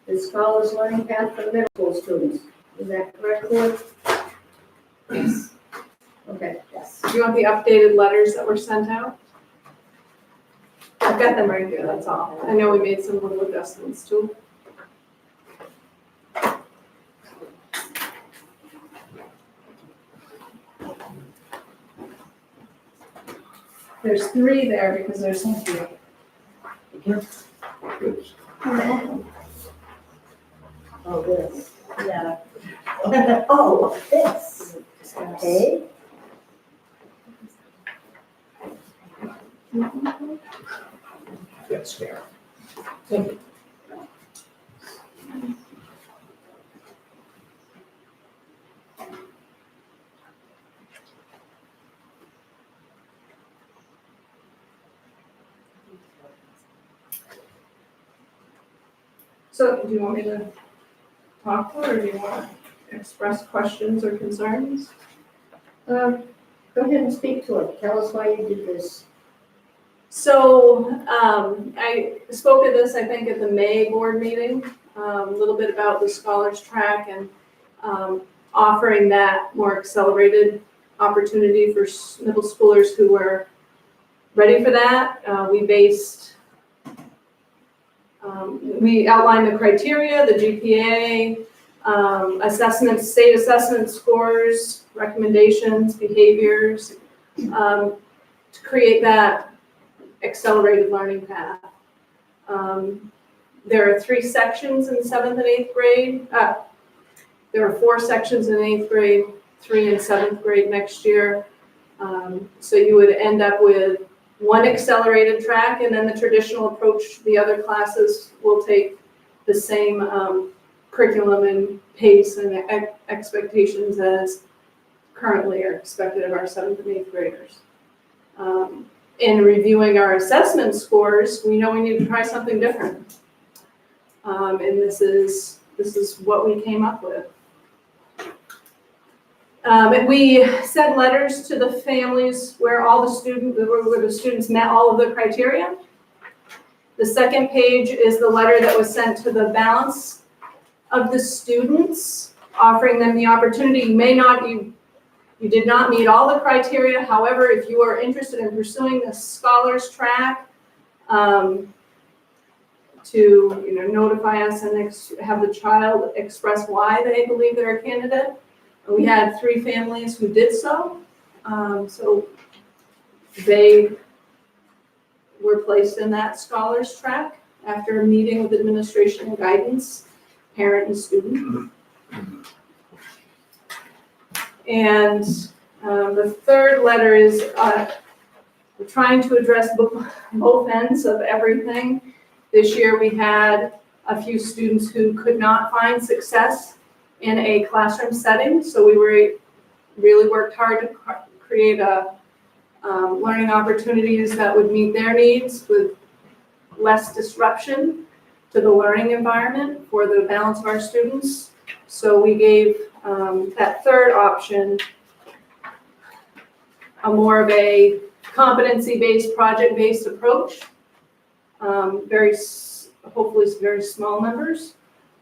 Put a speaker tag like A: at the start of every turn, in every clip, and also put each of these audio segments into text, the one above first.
A: the Scholars Learning Path for middle school students. Is that correct, Claire?
B: Yes.
A: Okay.
B: Yes.
C: Do you want the updated letters that were sent out? I've got them right here, that's all. I know we made some little adjustments too. There's 3 there because there's some here.
A: Oh, this.
B: Yeah. Oh, this. Okay.
D: Yes, fair.
C: So do you want me to talk to her, or do you want to express questions or concerns?
A: Go ahead and speak to it. Tell us why you did this.
C: So I spoke of this, I think, at the May board meeting, a little bit about the Scholars Track and offering that more accelerated opportunity for middle schoolers who were ready for that. We outlined the criteria, the GPA, assessments, state assessment scores, recommendations, behaviors, to create that accelerated learning path. There are 3 sections in 7th and 8th grade. There are 4 sections in 8th grade, 3 in 7th grade next year. So you would end up with 1 accelerated track, and then the traditional approach, the other classes will take the same curriculum and pace and expectations as currently are expected of our 7th and 8th graders. In reviewing our assessment scores, we know we need to try something different. And this is what we came up with. And we sent letters to the families where the students met all of the criteria. The second page is the letter that was sent to the balance of the students, offering them the opportunity. You did not meet all the criteria. However, if you are interested in pursuing the Scholars Track, to notify us and have the child express why they believe they're a candidate. We had 3 families who did so. So they were placed in that Scholars Track after a meeting with administration and guidance, parent and student. And the third letter is we're trying to address both ends of everything. This year we had a few students who could not find success in a classroom setting, so we really worked hard to create learning opportunities that would meet their needs with less disruption to the learning environment for the balance of our students. So we gave that third option a more of a competency-based, project-based approach. Hopefully very small numbers.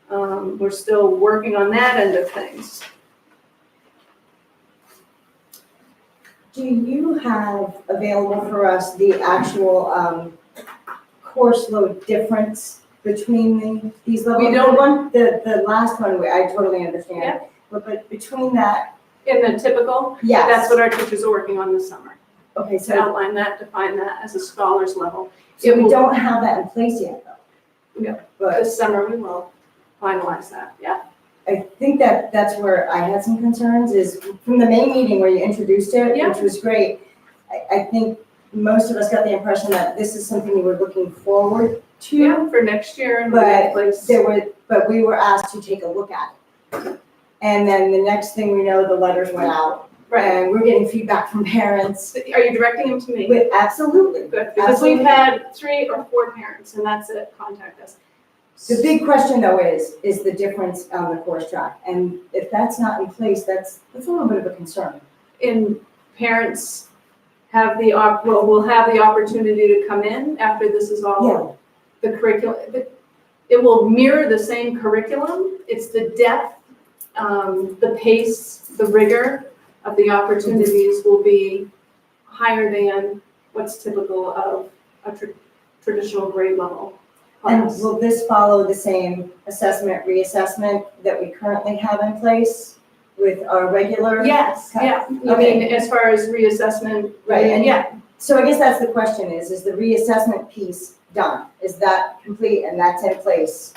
C: We're still working on that end of things.
B: Do you have available for us the actual course load difference between these levels?
C: We don't.
B: The last one, I totally understand.
C: Yeah.
B: But between that,
C: In the typical,
B: yes.
C: that's what our teachers are working on this summer.
B: Okay,
C: To
B: so,
C: outline that, define that as a scholars level.
B: so we don't have that in place yet, though.
C: No.
B: But
C: This summer we will finalize that, yeah.
B: I think that's where I had some concerns, is from the May meeting where you introduced it,
C: Yeah.
B: which was great. I think most of us got the impression that this is something you were looking forward to.
C: Yeah, for next year and we'll get in place.
B: But we were asked to take a look at it. And then the next thing we know, the letters went out.
C: Right.
B: And we're getting feedback from parents.
C: Are you directing them to me?
B: Absolutely.
C: Good, because we've had 3 or 4 parents, and that's it, contact us.
B: The big question though is the difference on the course track. And if that's not in place, that's a little bit of a concern.
C: And parents have will have the opportunity to come in after this is all, the curriculum. it will mirror the same curriculum. It's the depth, the pace, the rigor of the opportunities will be higher than what's typical of a traditional grade level
B: And
C: class.
B: will this follow the same assessment, reassessment that we currently have in place with our regular?
C: Yes, yeah, I
B: Okay.
C: mean, as far as reassessment,
B: Right, and
C: yeah,
B: So I guess that's the question is the reassessment piece done? Is that complete and that's in place?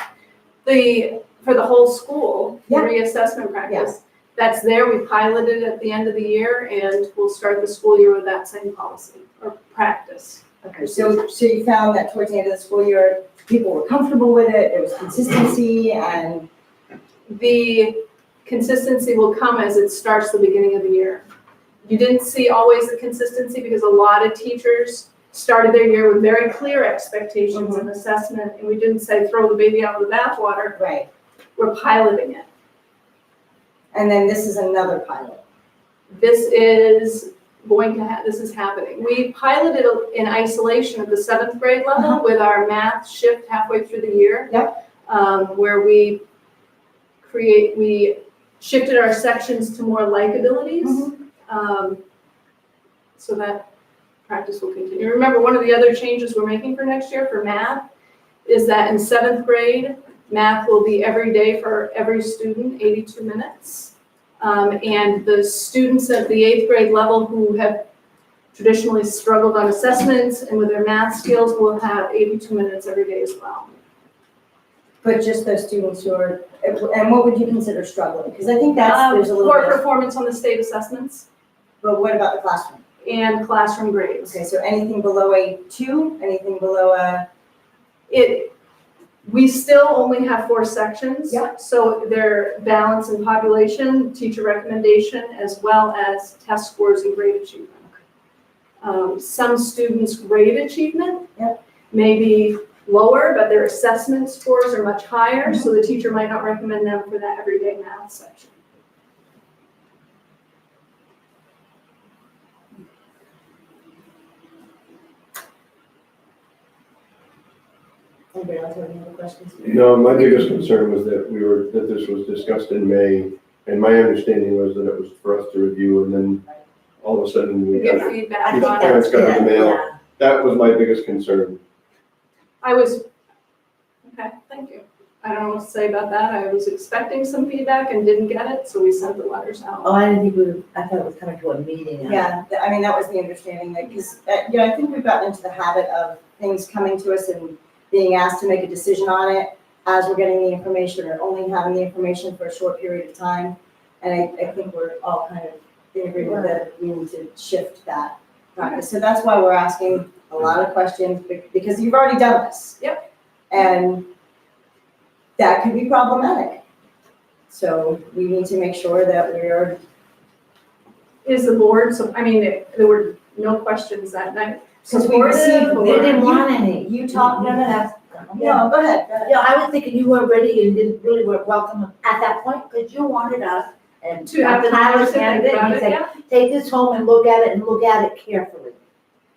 C: for the whole school, the
B: Yeah.
C: reassessment practice, that's there, we piloted at the end of the year, and we'll start the school year with that same policy or practice.
B: Okay, so you found that towards the end of the school year, people were comfortable with it, there was consistency and,
C: The consistency will come as it starts the beginning of the year. You didn't see always the consistency because a lot of teachers started their year with very clear expectations and assessment, and we didn't say throw the baby out with the bathwater,
B: right.
C: we're piloting it.
B: And then this is another pilot.
C: This is this is happening. We piloted in isolation at the 7th grade level with our math shift halfway through the year.
B: Yep.
C: Where we shifted our sections to more like abilities. So that practice will continue. Remember, one of the other changes we're making for next year for math is that in 7th grade, math will be every day for every student, 82 minutes. And the students at the 8th grade level who have traditionally struggled on assessments and with their math skills will have 82 minutes every day as well.
B: But just those students who are, and what would you consider struggling? Because I think there's a little
C: Poor
B: bit,
C: performance on the state assessments
B: but what about the classroom?
C: and classroom grades.
B: Okay, so anything below a 2, anything below a,
C: We still only have 4 sections.
B: Yeah.
C: So they're balance and population, teacher recommendation, as well as test scores and grade achievement. Some students' grade achievement
B: Yep.
C: may be lower, but their assessment scores are much higher, so the teacher might not recommend them for that everyday math section.
B: anybody else have any other questions?
D: No, my biggest concern was that that this was discussed in May, and my understanding was that it was for us to review, and then all of a sudden we
C: Get
D: got,
C: feedback
D: think
C: on it.
D: parents got the
E: Yeah,
D: mail.
E: yeah.
D: That was my biggest concern.
C: Okay, thank you. I don't know what to say about that. I was expecting some feedback and didn't get it, so we sent the letters out.
E: Oh, I didn't think I thought it was coming to a meeting.
B: Yeah, I mean, that was the understanding, that, because, I think we've gotten into the habit of things coming to us and being asked to make a decision on it as we're getting the information, or only having the information for a short period of time. And I think we're all kind of in agreement that we need to shift that practice. So that's why we're asking a lot of questions, because you've already done this.
C: Yep.
B: And that could be problematic. So we need to make sure that we're,
C: Is the board, so, I mean, there were no questions that night.
B: because we received,
C: Supportive
E: They
C: or-
E: didn't want any.
B: you talked, no,
E: Yeah.
B: go ahead.
E: Yeah, I was thinking you were ready and didn't really were welcome at that point, because you wanted us and.
C: To have the
E: Dr.
C: time to
E: Tyler
C: think
E: handed it, and
C: about
E: he
C: it,
E: said,
C: yeah.
E: take this home and look at it and look at it carefully.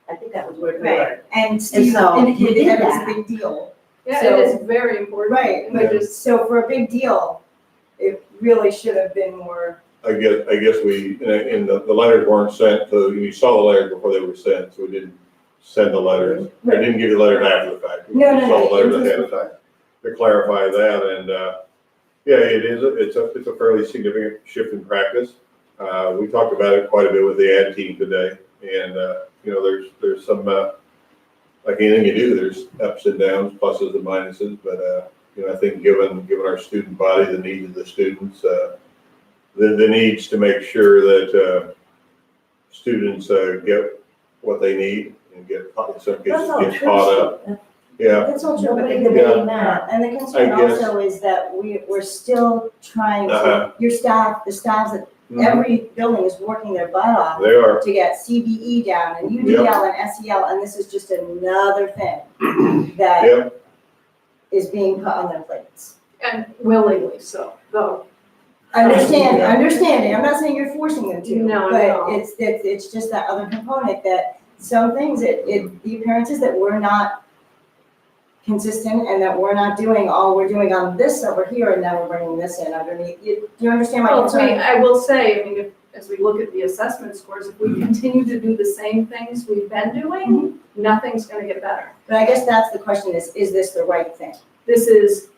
E: I think that was word for
B: Right,
E: word.
B: and Steve
E: so we
B: indicated
E: did
B: that it's
E: that.
B: a big deal.
C: Yeah,
B: So-
C: it is very important.
B: Right,
C: And we just,
B: so for a big deal, it really should have been more,
F: I guess we, and the letters weren't sent, so you saw the letters before they were sent, so we didn't send the letters. I didn't give you letters after the fact. We
B: No, no,
F: saw
B: no,
F: the letters
B: it was-
F: ahead of time to clarify that, and, yeah, it's a fairly significant shift in practice. We talked about it quite a bit with the ad team today, and, there's some, like anything you do, there's ups and downs, pluses and minuses, but, I think given our student body, the needs of the students, the needs to make sure that students get what they need and get, in some
E: That's
F: cases,
E: all
F: get
E: true.
F: caught up. Yeah,
B: that's all true, but
E: Nobody
B: the,
E: debating that.
B: and the concern
F: I guess.
B: also is that we're still trying to,
F: Uh-huh.
B: your staff, the staffs at every building is working their butt off
F: they are.
B: to get CBE down and UDL and SEL, and this is just another thing that
F: Yep,
B: is being put on their plates.
C: and willingly so, though.
B: Understanding,
F: Yeah.
B: I'm not saying you're forcing them to,
C: No,
B: but
C: no.
B: it's just that other component that some things, the appearance is that we're not consistent and that we're not doing all we're doing on this over here and now we're bringing this in underneath. Do you understand my
C: Well, to me,
B: concern?
C: I will say, I mean, as we look at the assessment scores, if we continue to do the same things we've been doing, nothing's gonna get better.
B: But I guess that's the question is this the right thing?
C: This is,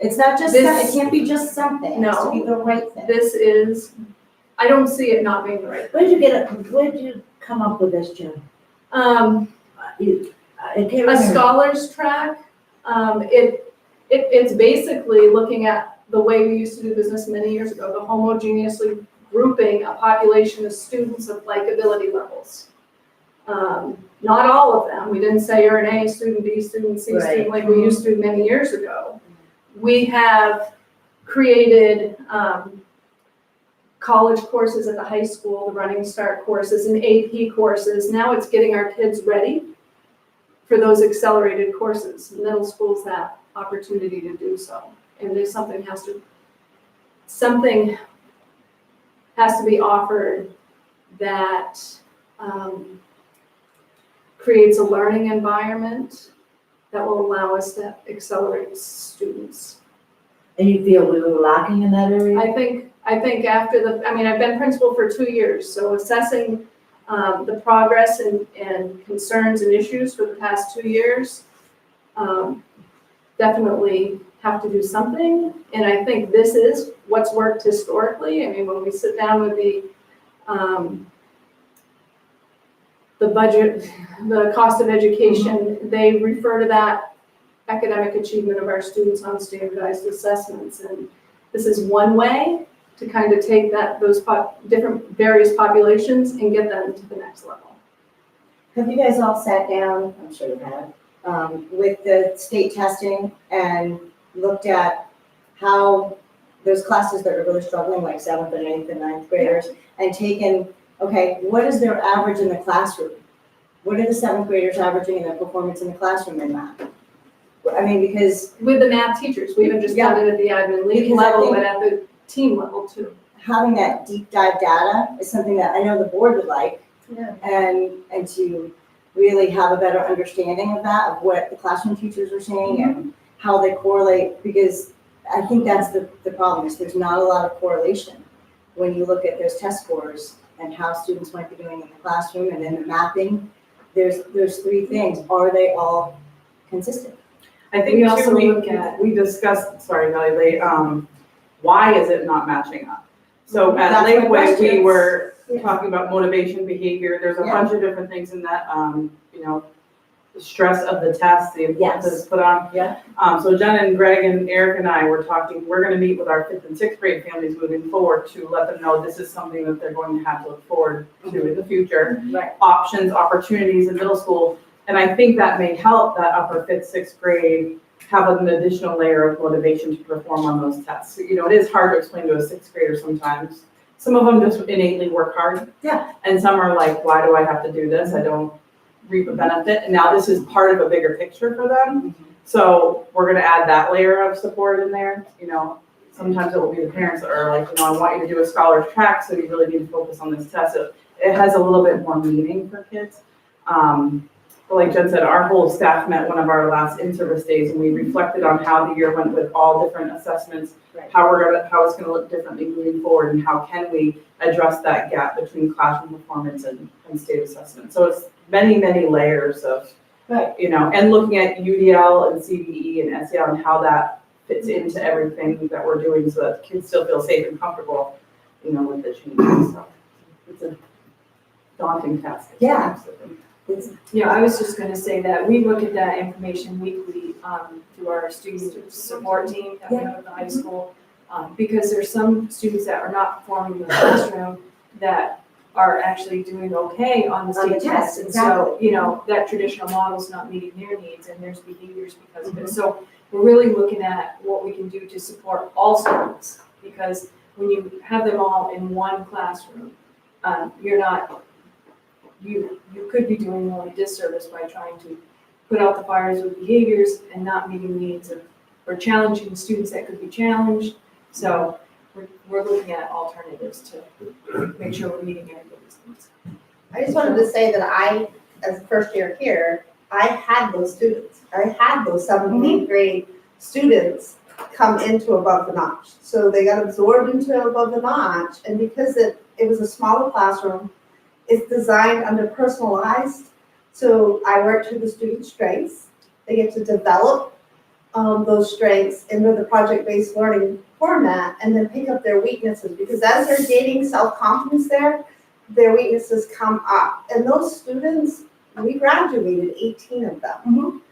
B: It's not just,
C: This-
B: it can't be just something, it has to be the right thing.
C: I don't see it not being the right.
E: Where did you come up with this, Jen? I can't
C: A
E: remember.
C: scholars track, it's basically looking at the way we used to do business many years ago, the homogeneously grouping a population of students of like ability levels. Not all of them, we didn't say you're an A student, B student, C student, like we used to many years ago. We have created, college courses at the high school, the Running Start courses and AP courses. Now it's getting our kids ready for those accelerated courses. Middle school's that opportunity to do so. And there's something has to be offered that creates a learning environment that will allow us to accelerate students.
E: And you feel we were lacking in that area?
C: I think after I've been principal for 2 years, so assessing the progress and concerns and issues for the past 2 years, definitely have to do something. And I think this is what's worked historically. I mean, when we sit down with the budget, the cost of education, they refer to that academic achievement of our students on standardized assessments. And this is one way to kind of take those different various populations and get them to the next level.
B: Have you guys all sat down, I'm sure you have, with the state testing and looked at how those classes that are really struggling, like 7th and 8th and 9th graders, and taken, okay, what is their average in the classroom? What are the 7th graders averaging in their performance in the classroom in math? I mean, because
C: With the math teachers, we haven't just done it at the admin lead
B: Because I
C: level,
B: think-
C: but at the team level too.
B: having that deep dive data is something that I know the board would like.
C: Yeah.
B: And to really have a better understanding of that, of what the classroom teachers are saying and how they correlate, because I think that's the problem, is there's not a lot of correlation when you look at those test scores and how students might be doing in the classroom and then the mapping. There's 3 things. Are they all consistent?
G: I think
C: We
G: too,
C: also look at-
G: we discussed, sorry, Melly, why is it not matching up? So at
B: That's my
G: Lakeway, we
B: question.
G: were
B: Yeah.
G: talking about motivation, behavior, there's a
B: Yeah.
G: bunch of different things in that, the stress of the test, the importance
B: Yes.
G: that's put on.
B: Yeah.
G: So Jen and Greg and Eric and I were talking, we're gonna meet with our 5th and 6th grade families moving forward to let them know this is something that they're going to have to look forward to in the future.
B: Right.
G: Options, opportunities in middle school. And I think that may help that upper 5th, 6th grade have an additional layer of motivation to perform on those tests. It is hard to explain to a 6th grader sometimes. Some of them just innately work hard.
B: Yeah.
G: And some are like, why do I have to do this? I don't reap a benefit. And now this is part of a bigger picture for them. So we're gonna add that layer of support in there. Sometimes it will be the parents that are like, I want you to do a scholars track, so you really need to focus on this test. So it has a little bit more meaning for kids. But like Jen said, our whole staff met one of our last in-service days and we reflected on how the year went with all different assessments,
B: Right.
G: how it's gonna look differently moving forward and how can we address that gap between classroom performance and state assessment. So it's many, many layers of,
B: Right.
G: and looking at UDL and CBE and SEL and how that fits into everything that we're doing so that kids still feel safe and comfortable, with the changes. So it's a daunting task.
B: Yeah.
H: Yeah, I was just gonna say that we look at that information weekly through our student support team that we have at the high school. Because there's some students that are not performing in the classroom that are actually doing okay on the
B: On the
H: state
B: test,
H: test. And so, that traditional model's not meeting their needs and there's behaviors because of it. So we're really looking at what we can do to support all students. Because when you have them all in one classroom, you could be doing them a disservice by trying to put out the fires with behaviors and not meeting needs or challenging students that could be challenged. So we're looking at alternatives to make sure we're meeting everybody's needs.
I: I just wanted to say that I, as a first year here, I had those students. I had those 7th and 8th grade students come into Above the Notch. So they got absorbed into Above the Notch, and because it was a smaller classroom, it's designed under personalized. So I work to the students' strengths. They get to develop those strengths into the project-based learning format and then pick up their weaknesses, because as they're gaining self-confidence there, their weaknesses come up. And those students, we graduated 18 of them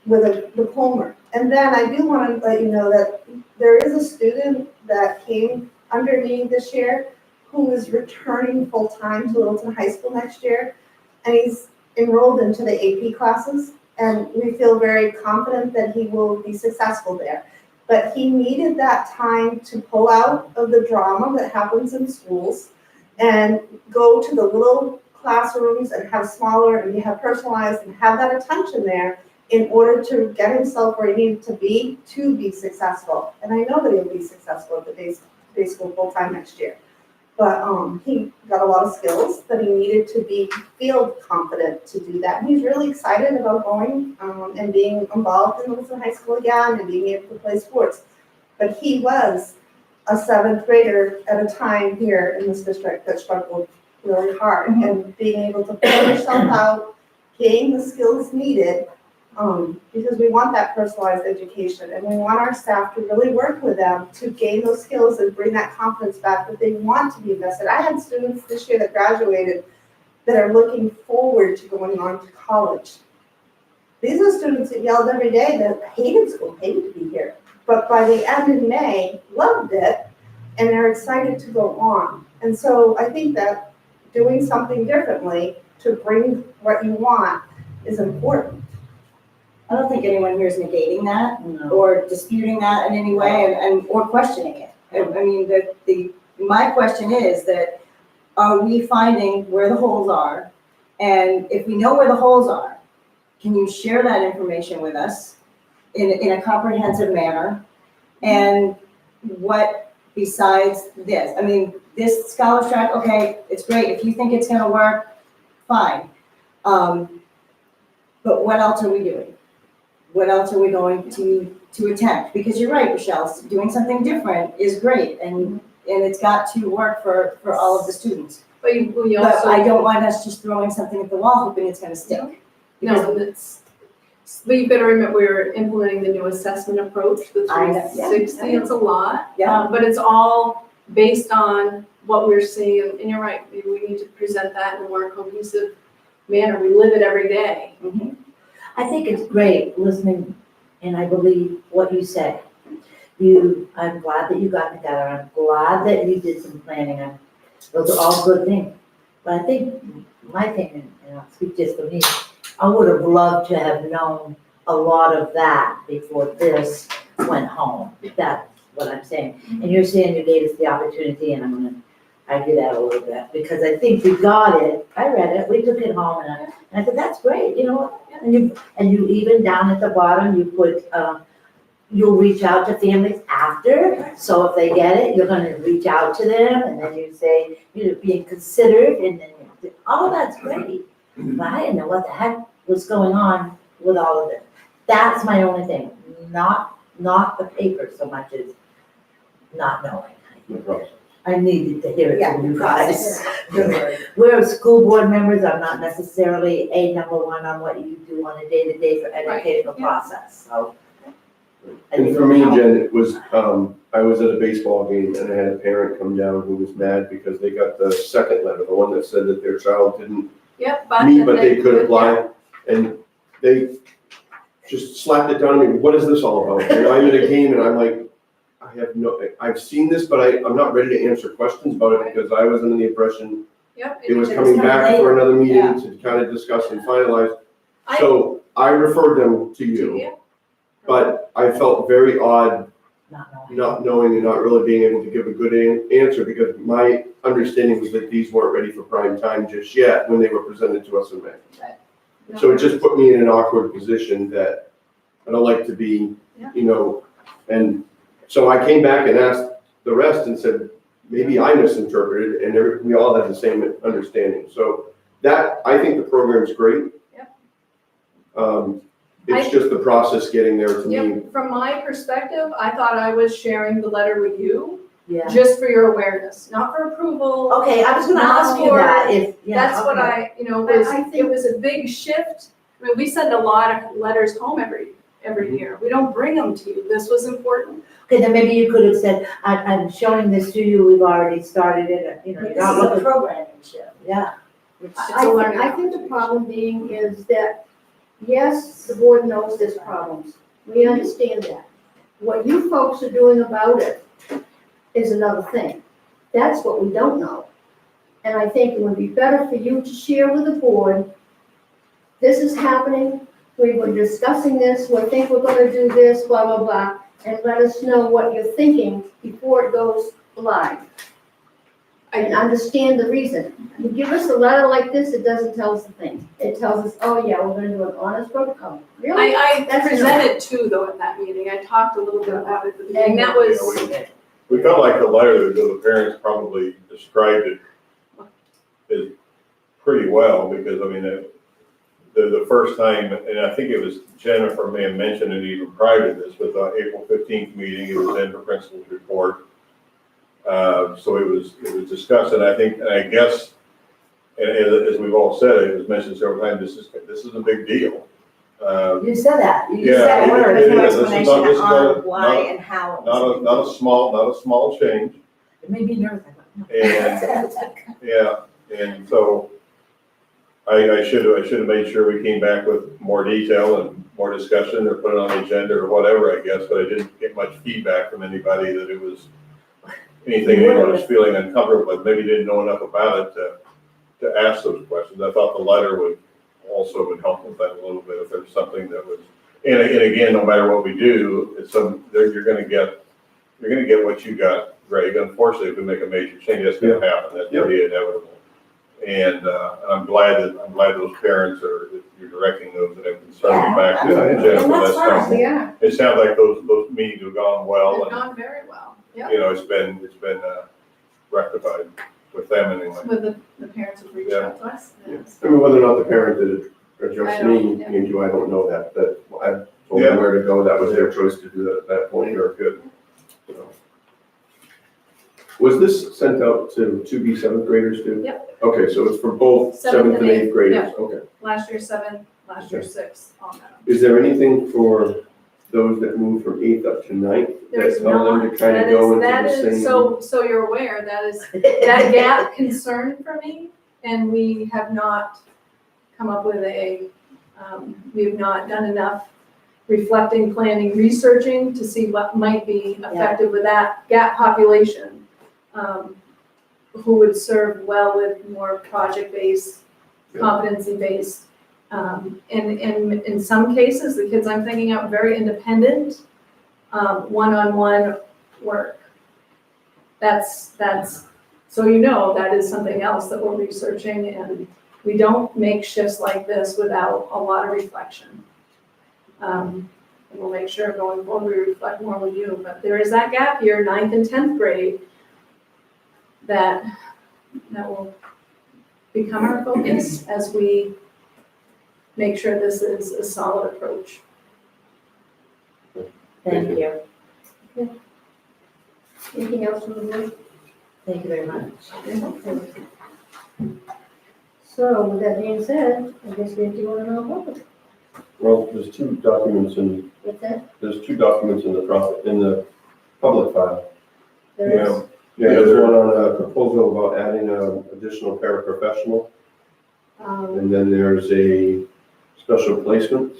I: with a diploma. And then I do want to let you know that there is a student that came under me this year who is returning full-time to Littleton High School next year, and he's enrolled into the AP classes, and we feel very confident that he will be successful there. But he needed that time to pull out of the drama that happens in schools and go to the little classrooms and have smaller and have personalized and have that attention there in order to get himself where he needed to be successful. And I know that he'll be successful at the day school full-time next year. But he got a lot of skills that he needed to feel confident to do that. And he's really excited about going and being involved in Littleton High School again and being able to play sports. But he was a 7th grader at a time here in this district that struggled really hard. And being able to pull yourself out, gain the skills needed, because we want that personalized education and we want our staff to really work with them to gain those skills and bring that confidence back that they want to be invested. I had students this year that graduated that are looking forward to going on to college. These are students that yelled every day that hated school, hated to be here. But by the end of May, loved it, and they're excited to go on. And so I think that doing something differently to bring what you want is important.
B: I don't think anyone here is negating that or disputing that in any way and or questioning it. I mean, my question is that, are we finding where the holes are? And if we know where the holes are, can you share that information with us in a comprehensive manner? And what besides this? I mean, this scholarship track, okay, it's great. If you think it's gonna work, fine. But what else are we doing? What else are we going to attempt? Because you're right, Michelle, doing something different is great, and it's got to work for all of the students.
C: But we
B: But
C: also.
B: I don't want us just throwing something at the wall hoping it's gonna stick.
C: No, but you better remember, we're implementing the new assessment approach, the
B: I know, yeah,
C: 360, it's a lot.
B: Yeah.
C: But it's all based on what we're seeing, and you're right, we need to present that in a more cohesive manner, we live it every day.
E: I think it's great listening, and I believe what you said. I'm glad that you got together, I'm glad that you did some planning, those are all good things. But I think, my thing, and I'll speak just for me, I would have loved to have known a lot of that before this went home. That's what I'm saying. And you're saying you gave us the opportunity, and I'm gonna argue that a little bit, because I think we got it, I read it, we took it home, and I said, that's great, you know what? And you even down at the bottom, you put, you'll reach out to families after, so if they get it, you're gonna reach out to them, and then you say, being considered, and then, that's great. But I didn't know what the heck was going on with all of it. That's my only thing, not the paper so much as not knowing.
D: No problem.
E: I needed to hear it
B: Yeah,
E: from you
B: process.
E: guys. We're school board members, I'm not necessarily number one on what you do on a day-to-day for educational process, so.
D: And for me, Jen, it was, I was at a baseball game and I had a parent come down who was mad because they got the second letter, the one that said that their child didn't
C: Yep,
D: meet, but they could apply. And they just slapped it down on me, what is this all about? And I'm at a game and I'm like, I've seen this, but I'm not ready to answer questions about it because I was under the impression
C: Yep.
D: it was
B: It was
D: coming
B: coming
D: back for
B: later.
D: another meeting
B: Yeah.
D: to kind of discuss and finalize.
C: I-
D: So I referred them to you,
C: Yeah.
D: but I felt very odd
E: Not knowing.
D: not knowing and not really being able to give a good answer because my understanding was that these weren't ready for prime time just yet when they were presented to us in May. So it just put me in an awkward position that I don't like to be, and so I came back and asked the rest and said, maybe I misinterpreted and we all had the same understanding. So that, I think the program's great.
C: Yep.
D: It's just the process getting there to me.
C: Yep, from my perspective, I thought I was sharing the letter with you,
E: Yeah.
C: just for your awareness, not for approval.
E: Okay, I was gonna
C: Not
E: ask you
C: for-
E: that, if, yeah.
C: That's what
E: okay.
C: it was a big shift. I mean, we send a lot of letters home every year. We don't bring them to you. This was important.
E: Okay, then maybe you could have said, I'm showing this to you, we've already started it, you know,
B: This
E: you're not
B: is a
E: looking,
B: programming shift.
E: yeah.
C: It's
A: I
C: a
A: think,
C: learning
A: I think the problem being is that, yes, the board knows there's problems. We understand that. What you folks are doing about it is another thing. That's what we don't know. And I think it would be better for you to share with the board, this is happening, we were discussing this, we think we're gonna do this, blah, blah, blah, and let us know what you're thinking before it goes live. And understand the reason. You give us a letter like this, it doesn't tell us a thing. It tells us, oh yeah, we're gonna do an honest protocol. Really?
C: I
A: That's
C: presented two though at that meeting. I talked a little bit about it at the beginning. That was,
F: We felt like the letter that the parents probably described it pretty well, because I mean, the first time, and I think it was Jennifer may have mentioned it even prior to this, with the April 15th meeting, it was in her principal's report. So it was discussed, and I guess, and as we've all said, it was mentioned several times, this is a big deal.
E: You said that, you
F: Yeah,
E: said
F: it-
E: word.
F: it
B: There's no
F: is. This is
B: explanation
F: not- this is
B: on
F: not-
B: why and how. it was
F: Not a small change,
E: It made me nervous.
F: and, yeah, and so I should have made sure we came back with more detail and more discussion, or put it on the agenda or whatever, I guess, but I didn't get much feedback from anybody that it was anything anyone was feeling uncomfortable with, maybe didn't know enough about it to ask those questions. I thought the letter would help with that a little bit, if there's something that was, and again, no matter what we do, you're gonna get what you got, Greg. Unfortunately, if we make a major change, that's gonna happen, that's pretty inevitable. And I'm glad those parents you're directing those that have concerns back to
D: Yeah, yeah.
F: Jennifer.
E: And that's
F: That's
E: fine.
F: helpful.
A: Yeah.
F: It sounds like those meetings have gone well,
C: they've
F: and,
C: gone very well. Yeah,
F: you know, it's been rectified with them anyway.
C: with the parents have reached out to us. Yes.
D: I mean, whether or not the parent did it, or
C: I
D: just
C: don't-
D: me,
C: yeah.
D: into, I don't know that, but I told them where to go, that was their choice to do that at that point, or good. So. Was this sent out to be seventh graders too?
C: Yep.
D: Okay, so it's for both seventh and eighth graders, okay.
C: Last year 7, last year 6, all that.
D: Is there anything for those that move from eighth up to ninth?
C: There's
D: that tell them
C: not,
D: to kind
C: that
D: of go into
C: that
D: the
C: is,
D: same?
C: so you're aware, that gap concern for me, and we have not come up with we have not done enough reflecting, planning, researching to see what might be effective with that gap population, who would serve well with more project-based, competency-based. And in some cases, the kids I'm thinking of, very independent, one-on-one work. That's, so you know, that is something else that we're researching, and we don't make shifts like this without a lot of reflection. And we'll make sure going forward, we reflect more with you, but there is that gap here, 9th and 10th grade, that will become our focus as we make sure this is a solid approach.
E: Thank you,
A: Anything else from the board?
E: thank you very much.
A: So with that being said, I guess we have to go to non-public.
D: Well, there's two documents in
A: What's that?
D: the public file.
A: There is.
D: Yeah, there's one on a proposal about adding an additional paraprofessional, and then there's a special placements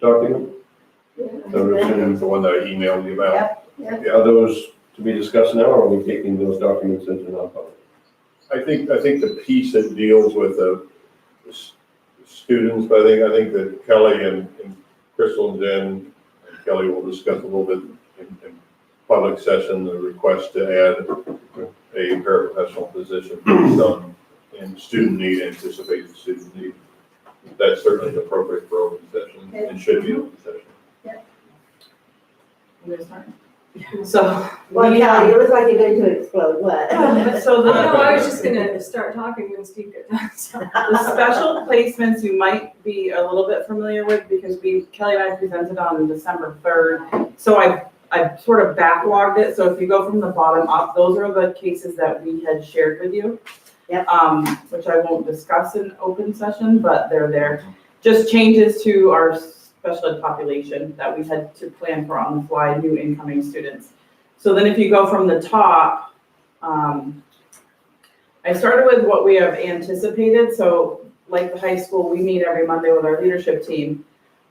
D: document.
A: Yeah.
F: That's the one that I emailed you about.
D: Are those to be discussed now, or are we taking those documents into non-public?
F: I think the piece that deals with the students, but I think that Kelly and Crystal and Jen and Kelly will discuss a little bit in public session, the request to add a paraprofessional position based on student need, anticipated student need. That's certainly appropriate for open session and should be open session.
G: You guys start? So.
E: Well,
G: we,
E: yeah, you look like you're going to explode, what?
G: So
H: Oh,
G: the.
H: no, I was just gonna start talking when Steve got done, so.
G: The special placements you might be a little bit familiar with because Kelly and I presented on December 3rd. So I sort of backlogged it. So if you go from the bottom up, those are the cases that we had shared with you.
E: Yep.
G: Which I won't discuss in open session, but they're there. Just changes to our special ed population that we had to plan for on the fly, new incoming students. So then if you go from the top, I started with what we have anticipated. So like the high school, we meet every Monday with our leadership team.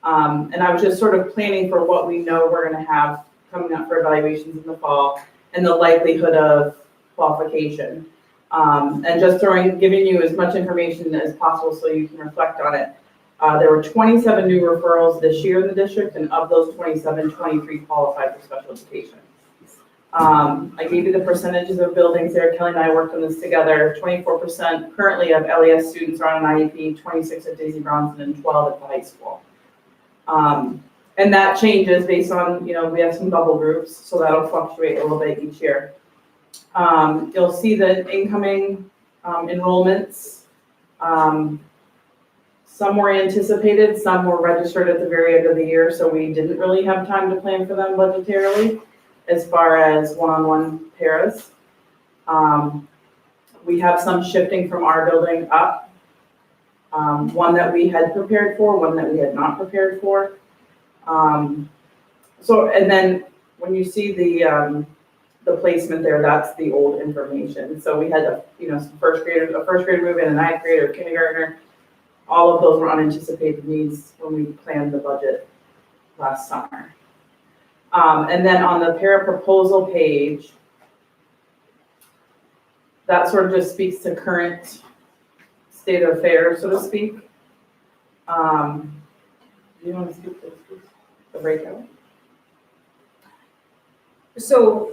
G: And I was just sort of planning for what we know we're gonna have coming up for evaluations in the fall and the likelihood of qualification. And just giving you as much information as possible so you can reflect on it. There were 27 new referrals this year in the district, and of those 27, 23 qualified for special education. I gave you the percentages of buildings there. Kelly and I worked on this together. 24% currently of LES students are on an IEP, 26 at Daisy Bronson, and 12 at the high school. And that changes based on, we have some bubble groups, so that'll fluctuate a little bit each year. You'll see the incoming enrollments. Some were anticipated, some were registered at the very end of the year, so we didn't really have time to plan for them budgetarily as far as one-on-one paras. We have some shifting from our building up. One that we had prepared for, one that we had not prepared for. And then when you see the placement there, that's the old information. So we had some first grader move in, a ninth grader, kindergartner. All of those were unanticipated needs when we planned the budget last summer. And then on the para proposal page, that sort of just speaks to current state of affairs, so to speak. Do you want to speak to this, the breakout?
H: So,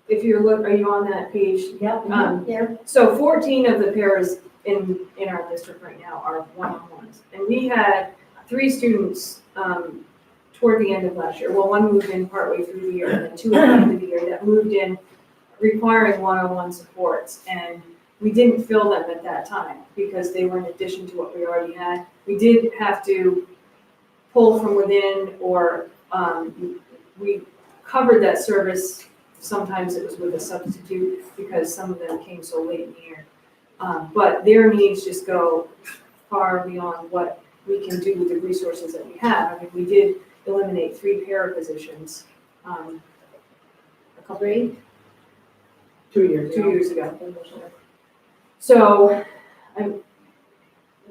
H: if you look, are you on that page?
E: Yep.
A: Yeah.
H: So 14 of the pairs in our district right now are one-on-ones. And we had 3 students toward the end of last year. Well, one moved in partway through the year, and then 2 at the end of the year that moved in requiring one-on-one supports. And we didn't fill them at that time because they were in addition to what we already had. We did have to pull from within, or we covered that service. Sometimes it was with a substitute because some of them came so late in the year. But their needs just go far beyond what we can do with the resources that we have. I mean, we did eliminate 3 para positions a couple,
G: 2 years.
H: 2 years ago. So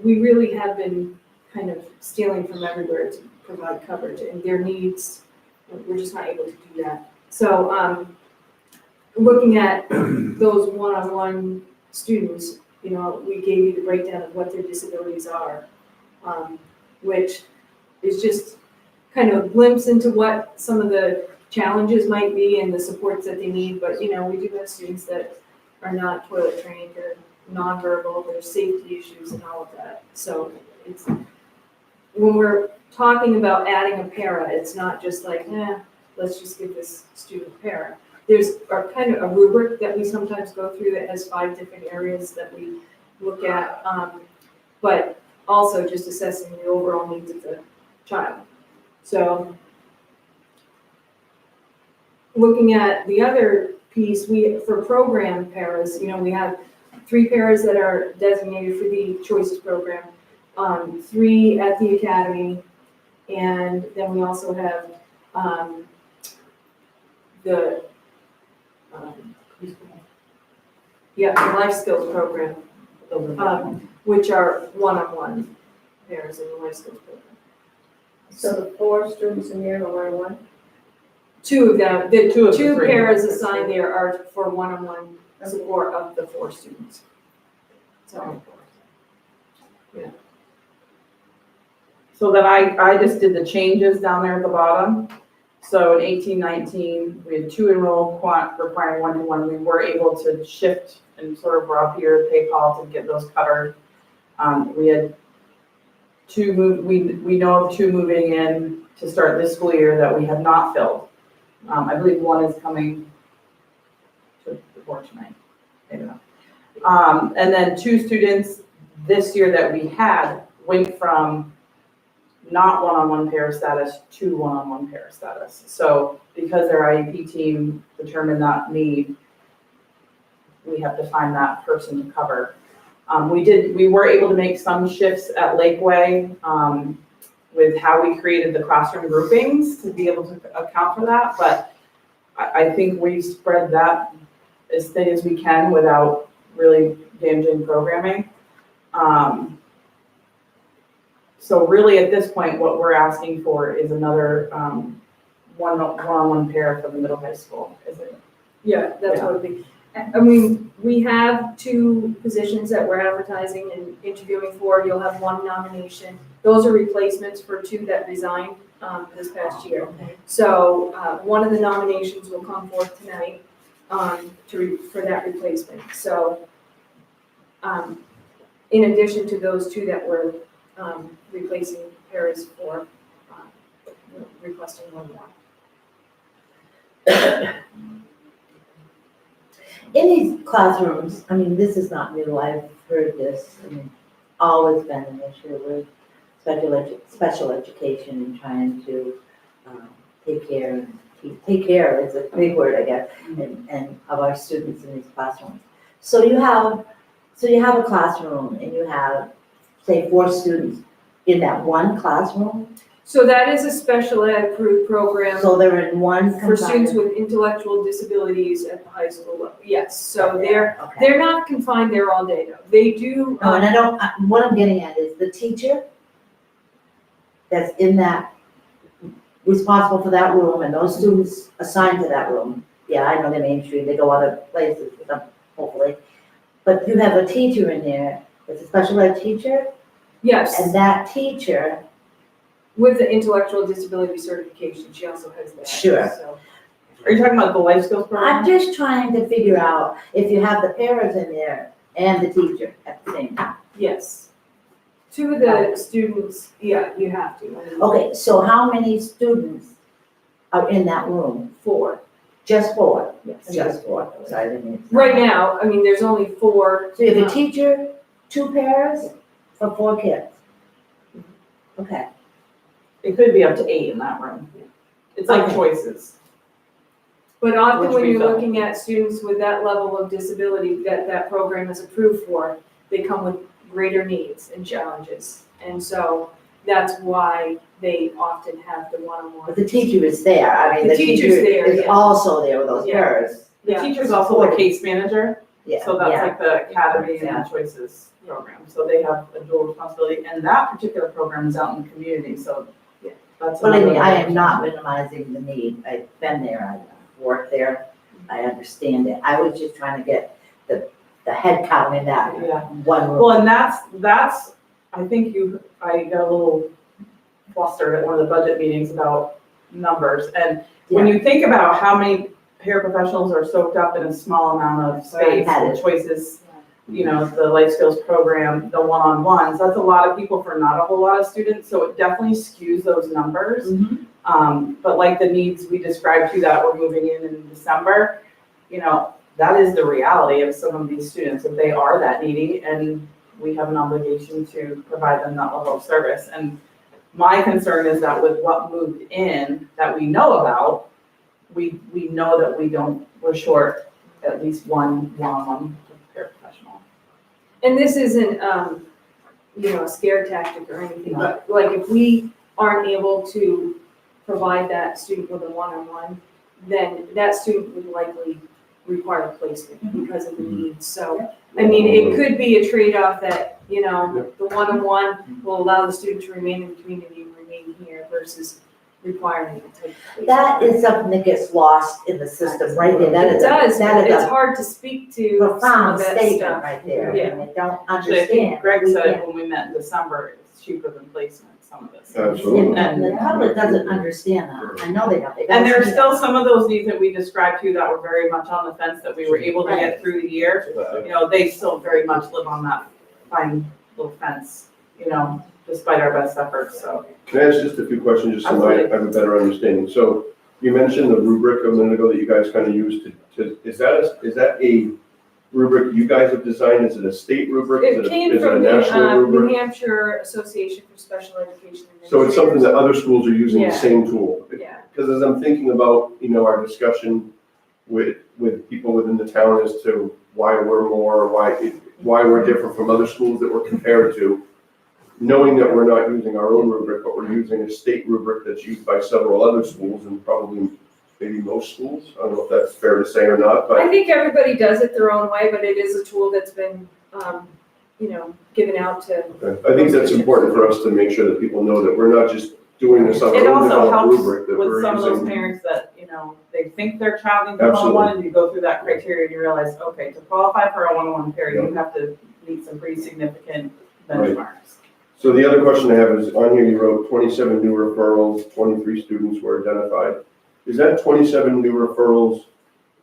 H: we really have been kind of stealing from everywhere to provide coverage, and their needs, we're just not able to do that. So looking at those one-on-one students, we gave you the breakdown of what their disabilities are, which is just kind of a glimpse into what some of the challenges might be and the supports that they need. But, we do have students that are not toilet trained or nonverbal, there's safety issues and all of that. So it's, when we're talking about adding a para, it's not just like, let's just give this student a para. There's kind of a rubric that we sometimes go through that has 5 different areas that we look at, but also just assessing the overall needs of the child. So looking at the other piece, for program paras, we have 3 paras that are designated for the Choices program, 3 at the academy, and then we also have the life skills program, which are one-on-one pairs in the life skills program.
A: So the 4 students in there are one-on-one?
H: 2 of them, the
G: 2 of the
H: 2
G: 3.
H: pairs assigned there are for one-on-one support of the 4 students. So,
G: So then I just did the changes down there at the bottom. So in 18-19, we had 2 enrolled requiring 1-to-1. We were able to shift and sort of Rob Peter, PayPal to get those covered. We had 2 we know of 2 moving in to start this school year that we have not filled. I believe one is coming to the board tonight, maybe not. And then 2 students this year that we had went from not one-on-one pair status to one-on-one pair status. So because their IEP team determined that need, we have to find that person to cover. We were able to make some shifts at Lakeway, with how we created the classroom groupings to be able to account for that, but I think we spread that as thin as we can without really damaging programming. So really at this point, what we're asking for is another one-on-one pair for the middle high school, is it?
H: Yeah, that's what it would be. I mean, we have 2 positions that we're advertising and interviewing for. You'll have 1 nomination. Those are replacements for 2 that resigned this past year. So one of the nominations will come forth tonight for that replacement. So in addition to those 2 that we're replacing pairs for, requesting 1 more.
E: In these classrooms, I mean, this is not new, I've heard this, I mean, always been an issue with special education and trying to take care is a big word, I guess, and of our students in these classrooms. So you have a classroom and you have, say, 4 students in that one classroom,
H: So that is a special ed approved program
E: so they're in one
H: for students
E: confined.
H: with intellectual disabilities at the high school level. Yes, so
E: Okay.
H: they're not confined there all day though. They do,
E: No, and what I'm getting at is the teacher that's in that, responsible for that room, and those students assigned to that room. Yeah, I know they're mainstream, they go other places, hopefully. But you have a teacher in there, that's a special ed teacher,
H: yes,
E: and that teacher,
H: with the intellectual disability certification, she also has that.
E: Sure.
H: So,
G: Are you talking about the life skills program?
E: I'm just trying to figure out if you have the parents in there and the teacher at the same time.
H: yes. 2 of the students, yeah, you have to. I mean,
E: Okay, so how many students are in that room?
H: 4,
E: Just 4?
H: yes.
E: Just 4, sorry, I didn't mean to-
H: Right now, I mean, there's only 4.
E: So you have a teacher, 2 pairs for 4 kids? Okay,
G: It could be up to 8 in that room. It's like
E: Okay.
G: choices.
H: But often
G: Which
H: when
G: we
H: you're
G: don't.
H: looking at students with that level of disability that program is approved for, they come with greater needs and challenges. And so that's why they often have the one-on-one.
E: but the teacher is there, I mean,
H: The
E: the teacher
H: teacher's there,
E: is
H: yeah.
E: also there with those
H: Yeah.
E: pairs.
G: The
H: Yeah.
G: teacher's also the case manager,
E: Yeah,
G: so that's
E: yeah.
G: like the academy and
E: Yeah.
G: the choices program. So they have a dual responsibility, and that particular program is out in the community, so
H: Yeah.
G: that's.
E: Believe me,
G: another
E: I am
G: level.
E: not minimizing the need, I've been there, I've worked there, I understand it. I was just trying to get the head count in that
G: Yeah.
E: one room.
G: Well, and that's, I think I got a little flustered at one of the budget meetings about numbers. And when you think about how many paraprofessionals are soaked up in a small amount of space,
E: Right.
G: the choices, you know, the life skills program, the one-on-ones, that's a lot of people for not a whole lot of students, so it definitely skews those numbers.
E: Mhm.
G: But like the needs we described to that we're moving in December, you know, that is the reality of some of these students, that they are that needy, and we have an obligation to provide them that level of service. And my concern is that with what moved in that we know about, we know that we're short at least one one-on-one paraprofessional.
H: And this isn't, a scare tactic or anything, but like if we aren't able to provide that student with a one-on-one, then that student would likely require placement because of the needs. So, I mean, it could be a trade-off that, the one-on-one will allow the student to remain in the community and remain here versus requiring a type of placement.
E: That is something that gets lost in the system right there, that
H: It
E: is
H: does,
E: that
H: but
E: is
H: it's
E: a
H: hard to speak to some
E: profound
H: of that
E: statement
H: stuff.
E: right there,
H: Yeah.
E: and they don't
G: Actually, I
E: understand.
G: think Greg
E: We
G: said
E: can't-
G: when we met in December, it's cheaper than placement, some of this.
D: Absolutely.
E: And the public doesn't understand that, I know they don't. They don't
G: And there are
E: see
G: still
E: that.
G: some of those needs that we described to that were very much on the fence that we were able to get through the year. You know, they still very much live on that fine little fence, despite our best efforts, so.
D: Can I ask just a few questions, just so I have a better understanding? So You mentioned the rubric a minute ago that you guys kind of used is that a rubric you guys have designed? Is it a state rubric?
H: It came
D: Is it a
H: from
D: national
H: the New
D: rubric?
H: Hampshire Association for Special Education
D: So it's something
H: Administrators.
D: that other schools are using the
H: Yeah.
D: same tool?
H: Yeah,
D: Because as I'm thinking about, our discussion with people within the town as to why we're more, why we're different from other schools that we're compared to, knowing that we're not using our own rubric, but we're using a state rubric that's used by several other schools and probably maybe most schools. I don't know if that's fair to say or not,
H: I
D: but
H: think everybody does it their own way, but it is a tool that's been, given out to.
D: I think that's important for us to make sure that people know that we're not just doing this on
G: It
D: our own
G: also
D: developed
G: helps
D: rubric, that
G: with
D: we're
G: some of those
D: using.
G: parents that, they think their child needs a 101, and you go through that criteria and you realize, okay, to qualify for a 101 pair, you have to meet some pretty significant
D: Right.
G: benchmarks.
D: So the other question I have is, on here you wrote 27 new referrals, 23 students were identified. Is that 27 new referrals?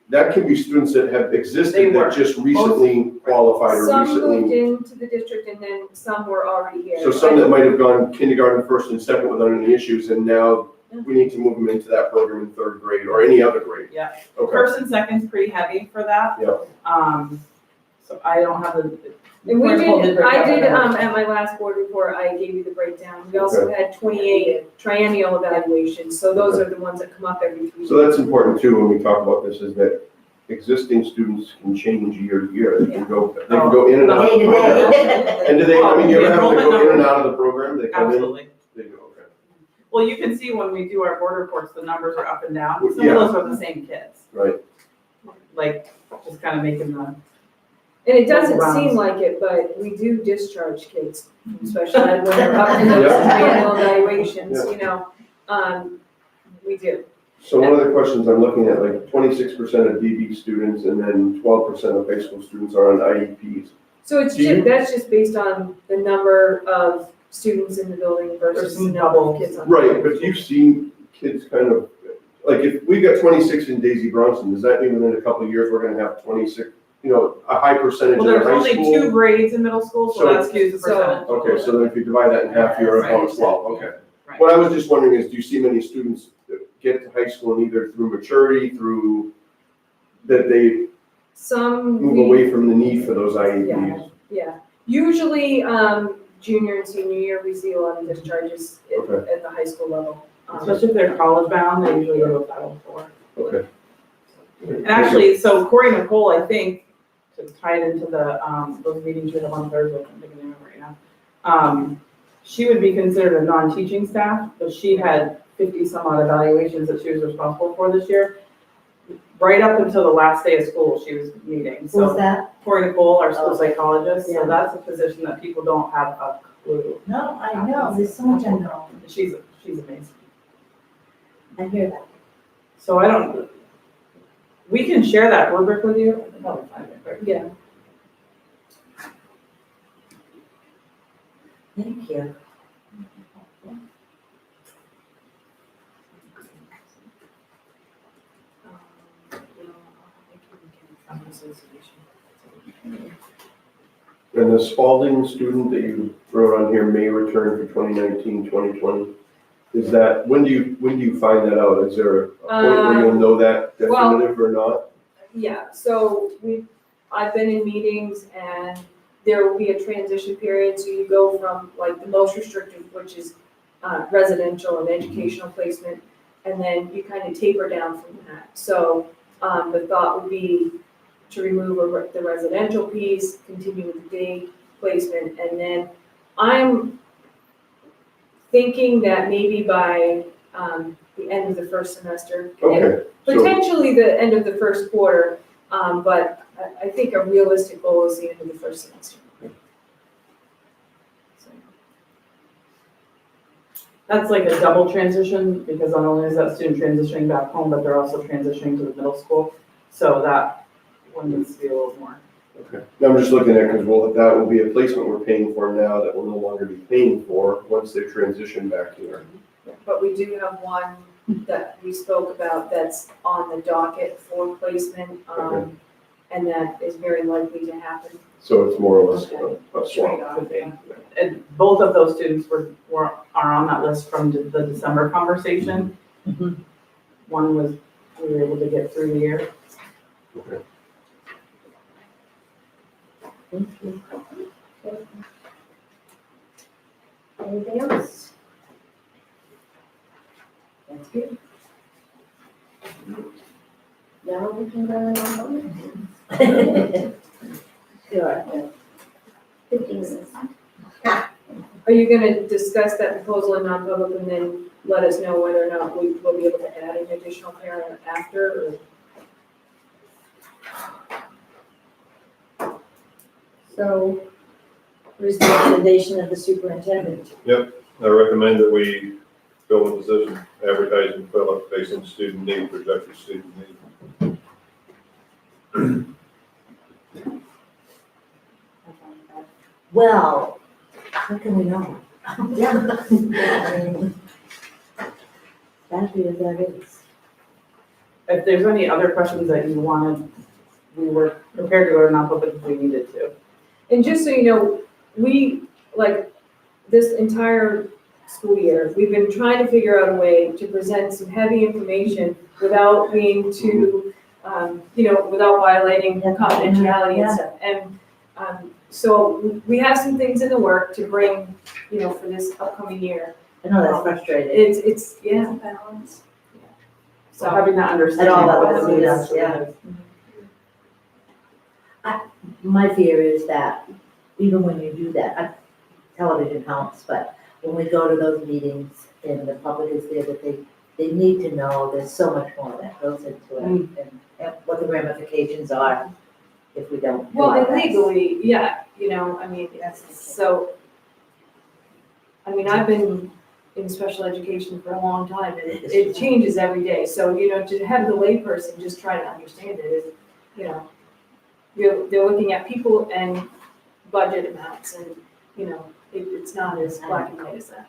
D: That can be students that have
G: They
D: existed
G: were.
D: that just recently qualified or
H: Some moved
D: recently.
H: into the district and then some were already here.
D: So some that might have gone kindergarten, first and second without any issues, and now we need to move them into that program in third grade or any other grade.
G: Yeah.
D: Okay,
G: First and second's pretty heavy for that.
D: Yeah.
G: So I don't have the.
H: And we
G: Nicole
H: did,
G: break
H: I
G: down
H: did,
G: the numbers.
H: at my last board report, I gave you the breakdown. We also had 28 triennial evaluations, so those are the ones that come up every 3 years.
D: so that's important too when we talk about this, is that existing students can change year to year. They can go in and out of
E: Day
D: the
E: to
D: program.
E: day.
D: And do they, I mean, you ever have them
G: Enrollment
D: go in and
G: numbers.
D: out of the program? They come in,
G: Absolutely.
D: they go, okay.
G: Well, you can see when we do our board reports, the numbers are up and down. Some
D: Yeah.
G: of those are the same kids.
D: Right.
G: Like, just kind of making the.
H: And it doesn't
G: Rounds.
H: seem like it, but we do discharge kids from special ed when they're up in those triennial evaluations, we do.
D: So one of the questions I'm looking at, like 26% of DB students and then 12% of high school students are on IEPs.
H: So it's
D: Do you-
H: that's just based on the number of students in the building versus
G: There's
H: the
G: some
H: number of
G: double.
H: kids on.
D: Right, but you've seen kids kind of, like if we got 26 in Daisy Bronson, does that mean within a couple of years, we're gonna have 26, a high percentage in
G: Well,
D: the
G: there's
D: high
G: only
D: school?
G: 2 grades in middle school, so
D: So-
G: that skews the percentage.
D: Okay, so then if you divide that in half, you're
G: Right.
D: about 12, okay.
G: Right.
D: What I was just wondering is, do you see many students that get to high school and either through maturity, through, that they
H: Some
D: move
H: we,
D: away from the need for those IEPs?
H: yeah, usually, junior and senior year, we see a lot of discharges
D: Okay.
H: at the high school level.
G: Especially if they're college bound, they usually go to 504.
D: Okay.
G: And actually, so Corey Nicole, I think, to tie it into the, those meetings we have on Thursday, I'm thinking of it right now. She would be considered a non-teaching staff, but she had 50 some odd evaluations that she was responsible for this year. Right up until the last day of school, she was meeting,
E: Who's
G: so
E: that?
G: Corey Nicole, our school psychologist,
E: Yeah.
G: so that's a position that people don't have a clue.
E: No, I know, there's so much unknown.
G: She's amazing.
E: I hear that.
G: So I don't, we can share that rubric with you. I can probably find it quick.
H: Yeah.
E: Thank you.
D: And the Spalding student that you wrote on here may return for 2019, 2020. Is that, when do you find that out? Is there a point where you'll know that
H: well-
D: definitive or not?
H: Yeah, so I've been in meetings and there will be a transition period, so you go from like the most restrictive, which is residential and educational placement, and then you kind of taper down from that. So the thought would be to remove the residential piece, continue with the day placement, and then I'm thinking that maybe by the end of the first semester,
D: Okay, so,
H: potentially the end of the first quarter, but I think a realistic goal is the end of the first semester. So,
G: That's like a double transition, because not only is that student transitioning back home, but they're also transitioning to the middle school. So that one needs to be a little more.
D: okay. Now I'm just looking at, because that will be a placement we're paying for now that we'll no longer be paying for once they transition back here.
H: But we do have one that we spoke about that's on the docket for placement,
D: Okay.
H: and that is very likely to happen.
D: So it's more or less a
H: Straight
D: swap.
H: off.
G: Could be. And both of those students are on that list from the December conversation. One was, we were able to get through the year.
D: Okay.
E: Thank you.
A: Anything else?
E: That's good.
A: Now we can go on.
E: Sure.
A: 15 minutes.
C: Are you gonna discuss that proposal in non-public and then let us know whether or not we will be able to add an additional parent after, or?
A: So,
E: What is the recommendation of the superintendent?
F: I recommend that we fill the position, advertise and fill it based on student need, projected student need.
E: Well, how can we know?
A: yeah,
E: That is, that is.
G: If there's any other questions that you wanted, we were prepared to go to non-public if we needed to.
C: And just so you know, we, like, this entire school year, we've been trying to figure out a way to present some heavy information without being too, without violating confidentiality and stuff. And, so we have some things in the work to bring, for this upcoming year.
E: I know that's frustrating.
C: It's, yeah. Balance.
G: So having that understanding.
E: At all
G: of what
E: levels,
G: it
E: yes,
G: is,
E: yeah. My fear is that even when you do that, television helps, but when we go to those meetings and the public is there, that they need to know there's so much more that goes into it and what the ramifications are if we don't. do
C: Well,
E: our
C: and
E: best.
C: legally, yeah, so, I've been in special education for a long time, and it changes every day, so, to have the layperson just try to understand it is, they're looking at people and budget amounts, and, it's not as black and white as that.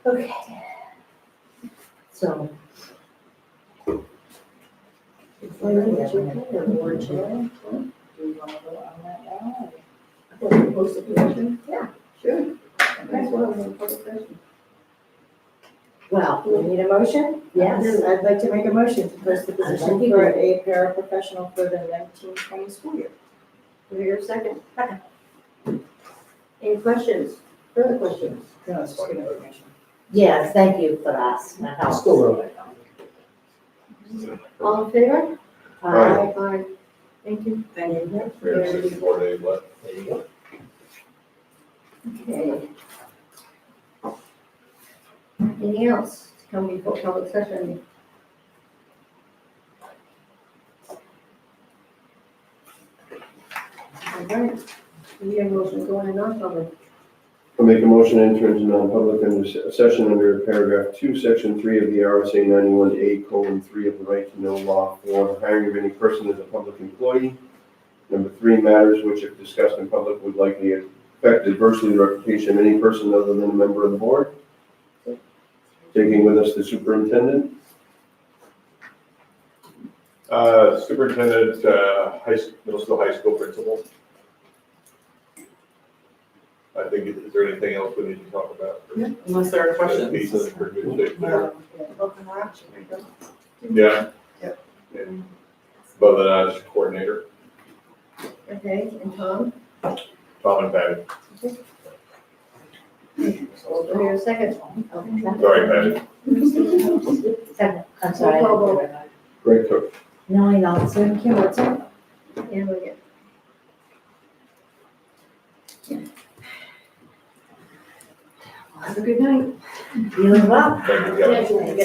E: Okay. So.
A: board chair. Post a position? Yeah, sure. That's what I'm going to
E: Well,
B: Do we need a motion?
E: yes,
B: I'd like to make a motion to post the position
E: you
B: for
E: to.
B: a paraprofessional for the 1920 school year.
A: Do your second. Any questions? Further questions?
B: No, it's just good information.
E: yes, thank you for that. That helps.
D: Still early.
A: All in favor?
D: Aye.
A: Aye. Thank you.
G: Thank you.
F: We have 64 days left.
A: Okay. Anything else to come before public session? All right, we have a motion going in non-public.
D: I'll make a motion to enter into non-public under session under paragraph 2, section 3 of the RSA 91A:3 of the right to know law for the hiring of any person as a public employee. Number 3, matters which if discussed in public would likely affect adversely the reputation of any person other than a member of the board. Taking with us the superintendent.
F: Superintendent, middle school, high school principal. I think, is there anything else we need to talk about?
G: Unless there are questions.
F: Pieces for good shape there.
B: Open watch.
F: Yeah.
B: Yep.
F: And above that, as coordinator,
A: Okay, and Tom?
F: Tom and Patty.
A: Do we have a second?
F: Sorry, Patty.
E: Second, I'm sorry.
A: Roll call vote.
D: Greg Cook.
E: Nellie Nelson, Kim Woodson.
A: And we get.
C: Have a good night.
E: You as well.
F: Thank you, guys.
A: Yes,